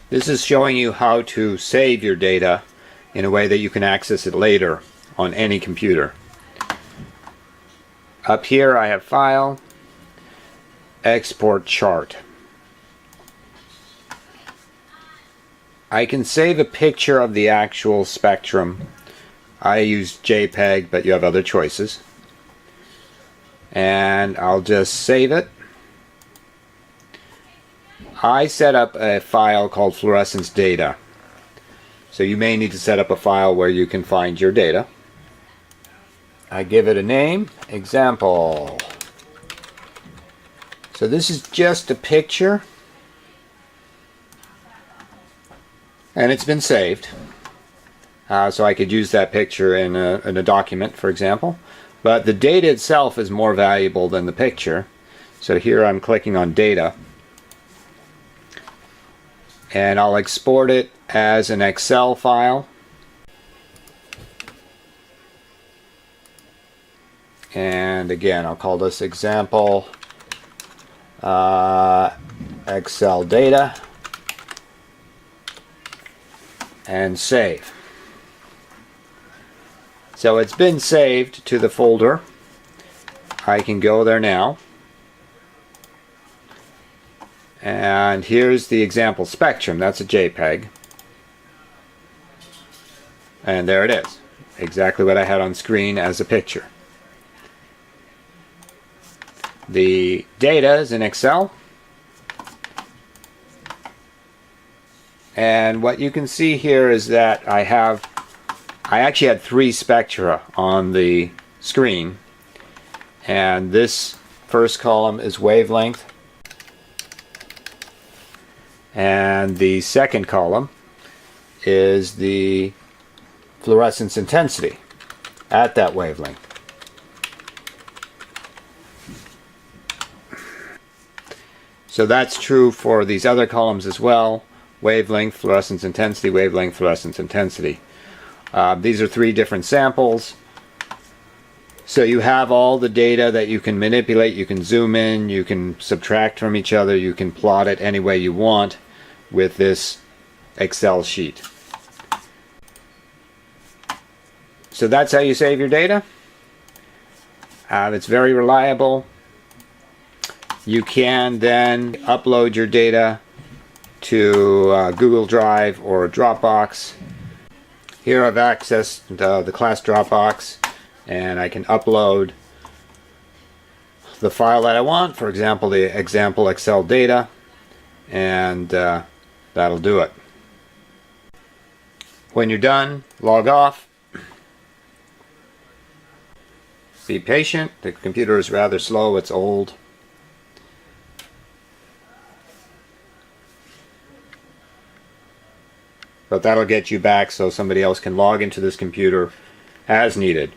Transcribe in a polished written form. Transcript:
This is showing you how to save your data in a way that you can access it later on any computer. Up here I have File, Export Chart. I can save a picture of the actual spectrum. I use JPEG, but you have other choices. And I'll just save it. I set up a file called fluorescence data. So you may need to set up a file where you can find your data. I give it a name, example. So this is just a picture. And it's been saved. So I could use that picture in a document, for example. But the data itself is more valuable than the picture. So here I'm clicking on data. And I'll export it as an Excel file. And again, I'll call this example Excel data. And save. So it's been saved to the folder. I can go there now. And here's the example spectrum. That's a JPEG. And there it is. Exactly what I had on screen as a picture. The data is in Excel. And what you can see here is that I actually had 3 spectra on the screen. And this first column is wavelength. And the second column is the fluorescence intensity at that wavelength. So that's true for these other columns as well. Wavelength, fluorescence intensity, wavelength, fluorescence intensity. These are 3 different samples. So you have all the data that you can manipulate. You can zoom in, you can subtract from each other, you can plot it any way you want with this Excel sheet. So that's how you save your data. It's very reliable. You can then upload your data to Google Drive or Dropbox. Here I've accessed the class Dropbox, and I can upload the file that I want, for example the example Excel data, and that'll do it. When you're done, log off. Be patient, the computer is rather slow, it's old. But that'll get you back so somebody else can log into this computer as needed.